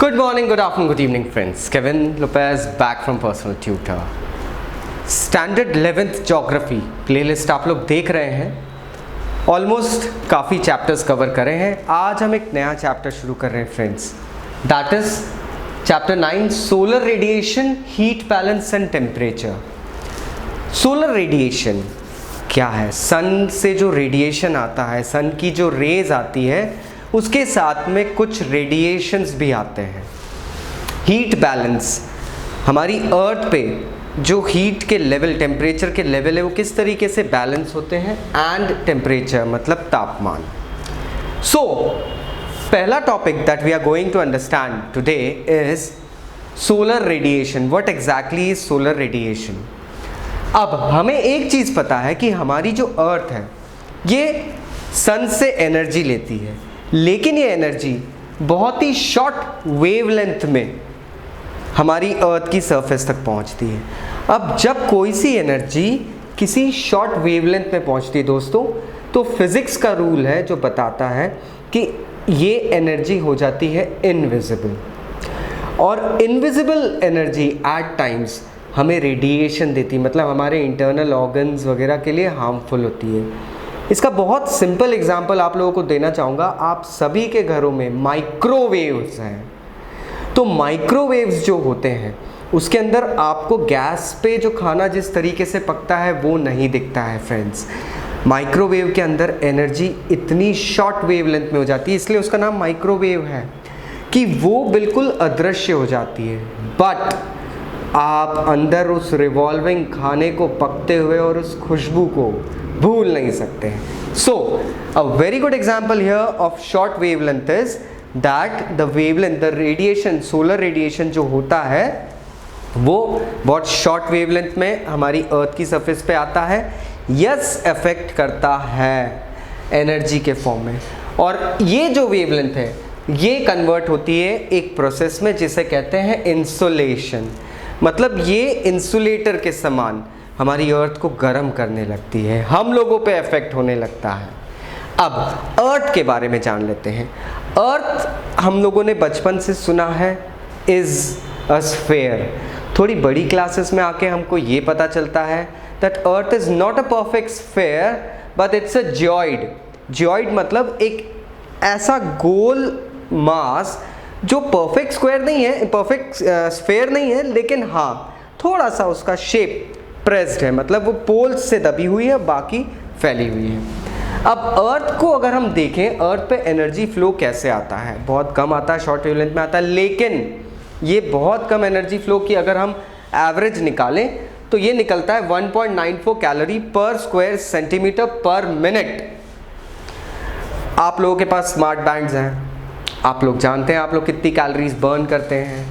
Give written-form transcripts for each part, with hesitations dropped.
Good morning, good afternoon, good evening friends. Kevin Lopez back from Personal Tutor. Standard 11th Geography playlist आप लोग देख रहे हैं. Almost काफ़ी चैप्टर्स कवर करे हैं. आज हम एक नया चैप्टर शुरू कर रहे हैं friends. That is chapter 9 solar radiation, heat balance and temperature. Solar radiation क्या है? सन से जो रेडिएशन आता है, सन की जो रेज आती है, उसके साथ में कुछ रेडिएशंस भी आते हैं. हीट बैलेंस, हमारी अर्थ पे जो हीट के लेवल, टेम्परेचर के लेवल है, वो किस तरीके से बैलेंस होते हैं. एंड टेम्परेचर मतलब तापमान. सो पहला topic that we are going to understand today is solar radiation. What exactly is solar radiation? अब हमें एक चीज़ पता है कि हमारी जो अर्थ है ये सन से एनर्जी लेती है, लेकिन ये एनर्जी बहुत ही शॉर्ट वेवलेंथ में हमारी अर्थ की सरफेस तक पहुंचती है. अब जब कोई सी एनर्जी किसी शॉर्ट वेवलेंथ में पहुंचती है दोस्तों, तो फिज़िक्स का रूल है जो बताता है कि ये एनर्जी हो जाती है इनविजिबल. और इनविजिबल एनर्जी एट टाइम्स हमें रेडिएशन देती है, मतलब हमारे इंटरनल ऑर्गन्स वगैरह के लिए हार्मफुल होती है. इसका बहुत सिंपल एग्जांपल आप लोगों को देना चाहूँगा. आप सभी के घरों में माइक्रोवेव्स हैं. तो माइक्रोवेव्स जो होते हैं उसके अंदर आपको गैस पे जो खाना जिस तरीके से पकता है वो नहीं दिखता है फ्रेंड्स. माइक्रोवेव के अंदर एनर्जी इतनी शॉर्ट वेवलेंथ में हो जाती है, इसलिए उसका नाम माइक्रोवेव है कि वो बिल्कुल अदृश्य हो जाती है. बट आप अंदर उस रिवॉल्विंग खाने को पकते हुए और उस खुशबू को भूल नहीं सकते हैं. So a very good example here of short wavelength is that the wavelength, the radiation, solar radiation जो होता है वो बहुत शॉर्ट वेवलेंथ में हमारी अर्थ की सरफेस पे आता है. यस, इफेक्ट करता है एनर्जी के फॉर्म में. और ये जो वेवलेंथ है ये कन्वर्ट होती है एक प्रोसेस में जिसे कहते हैं इंसुलेशन. मतलब ये इंसुलेटर के समान हमारी अर्थ को गर्म करने लगती है, हम लोगों पे इफेक्ट होने लगता है. अब अर्थ के बारे में जान लेते हैं. अर्थ हम लोगों ने बचपन से सुना है इज अ स्फेयर. थोड़ी बड़ी क्लासेस में आके हमको ये पता चलता है that earth is not a perfect sphere but it's a geoid. Geoid मतलब एक ऐसा गोल मास जो परफेक्ट स्क्वायर नहीं है, परफेक्ट स्फेयर नहीं है, लेकिन हाँ थोड़ा सा उसका शेप प्रेस्ड है, मतलब वो पोल्स से दबी हुई है, बाकी फैली हुई है. अब अर्थ को अगर हम देखें, अर्थ पे एनर्जी फ्लो कैसे आता है? बहुत कम आता है, शॉर्ट वेवलेंथ में आता है, लेकिन ये बहुत कम एनर्जी फ्लो की अगर हम एवरेज निकालें तो ये निकलता है 1.94 कैलोरी पर स्क्वायर सेंटीमीटर पर मिनट. आप लोगों के पास स्मार्ट बैंड्स हैं, आप लोग जानते हैं आप लोग कितनी कैलोरीज बर्न करते हैं.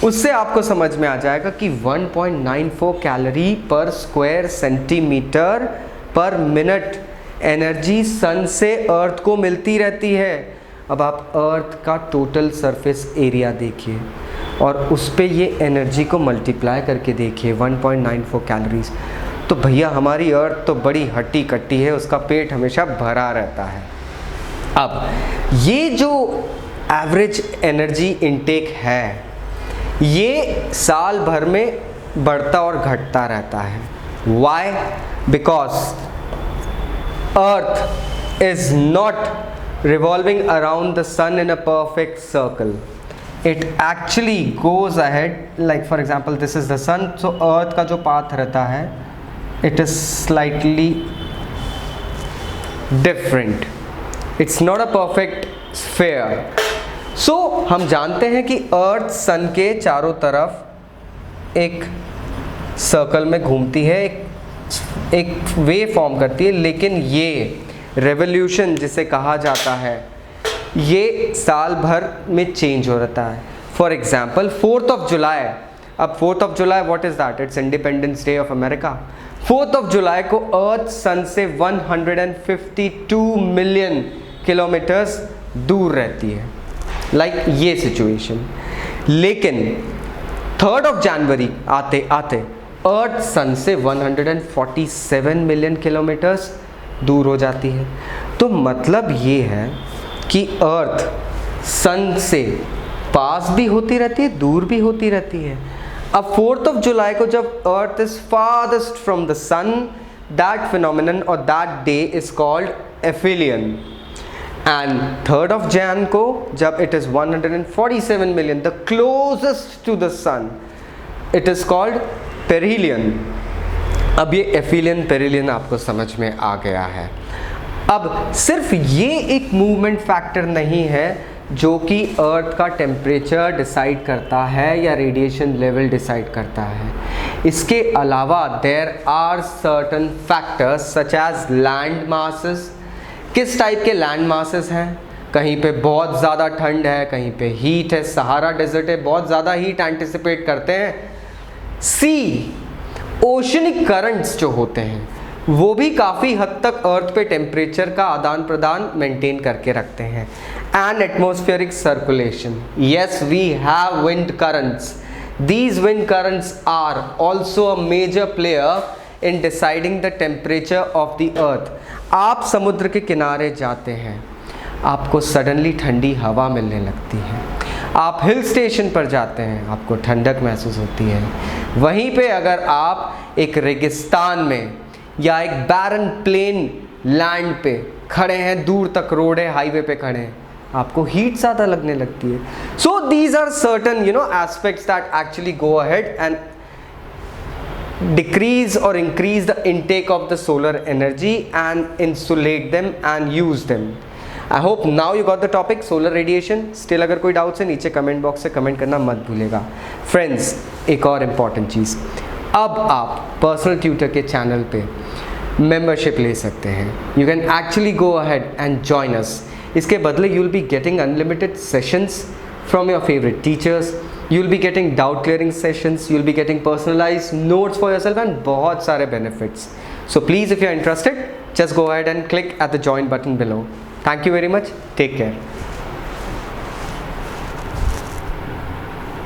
उससे आपको समझ में आ जाएगा कि 1.94 कैलोरी पर स्क्वायर सेंटीमीटर पर मिनट एनर्जी सन से अर्थ को मिलती रहती है. अब आप अर्थ का टोटल सरफेस एरिया देखिए और उस पे ये एनर्जी को मल्टीप्लाई करके देखिए 1.94 कैलोरीज. तो भैया हमारी अर्थ तो बड़ी हट्टी कट्टी है, उसका पेट हमेशा भरा रहता है. अब ये जो एवरेज एनर्जी इनटेक है ये साल भर में बढ़ता और घटता रहता है. Why? Because earth is not revolving around the sun in a perfect circle. It actually goes ahead, like for example this is the sun. So earth का जो पाथ रहता है it is slightly different. It's not a perfect sphere. So हम जानते हैं कि अर्थ सन के चारों तरफ एक सर्कल में घूमती है, एक वेव फॉर्म करती है, लेकिन ये रेवोल्यूशन जिसे कहा जाता है ये साल भर में चेंज हो रहता है. For example 4th of July. अब 4th of July what is that? It's independence day of America. 4th of July को अर्थ सन से 152 मिलियन किलोमीटर्स दूर रहती है. लाइक ये सिचुएशन. लेकिन 3rd ऑफ जनवरी आते आते अर्थ सन से 147 मिलियन किलोमीटर्स दूर हो जाती है. तो मतलब ये है कि अर्थ सन से पास भी होती रहती है, दूर भी होती रहती है। अब 4th जुलाई को जब earth is farthest from the sun, that phenomenon और that day is called aphelion. And 3rd Jan को जब it is 147 million, the closest to the sun, it is called perihelion. अब ये एफिलियन पेरिलियन आपको समझ में आ गया है। अब सिर्फ ये एक मूवमेंट फैक्टर नहीं है जो कि अर्थ का टेम्परेचर डिसाइड करता है या रेडिएशन लेवल डिसाइड करता है। इसके अलावा there are certain factors such as land masses. किस टाइप के लैंड मासेस हैं? कहीं पे बहुत ज़्यादा ठंड है, कहीं पे हीट है, सहारा डेजर्ट है, बहुत ज़्यादा हीट एंटिसिपेट करते हैं। सी, ओशनिक करंट्स जो होते हैं वो भी काफ़ी हद तक अर्थ पे टेम्परेचर का आदान प्रदान मेंटेन करके रखते हैं। And atmospheric circulation, yes we have wind currents. These wind currents are also a major player in deciding the temperature of the earth. आप समुद्र के किनारे जाते हैं, आपको सडनली ठंडी हवा मिलने लगती है। आप हिल स्टेशन पर जाते हैं, आपको ठंडक महसूस होती है। वहीं पे अगर आप एक रेगिस्तान में या एक बैरन प्लेन लैंड पे खड़े हैं, दूर तक रोड है, हाईवे पे खड़े हैं, आपको हीट ज़्यादा लगने लगती है। So these are certain aspects that actually go ahead and decrease or increase the intake of the solar energy and insulate them and use them. I hope now you got the topic solar radiation. Still अगर कोई doubts है नीचे comment box से comment करना मत भूलिएगा। Friends, एक और इम्पॉर्टेंट चीज़, अब आप पर्सनल ट्यूटर के चैनल पे मेंबरशिप ले सकते हैं। You can actually go ahead and join us. इसके बदले you will be getting unlimited sessions from your favorite teachers, you'll be getting doubt clearing sessions, you'll be getting personalized notes for yourself and बहुत सारे benefits. So please, if you're interested, just go ahead and click at the join button below. Thank you very much. Take care.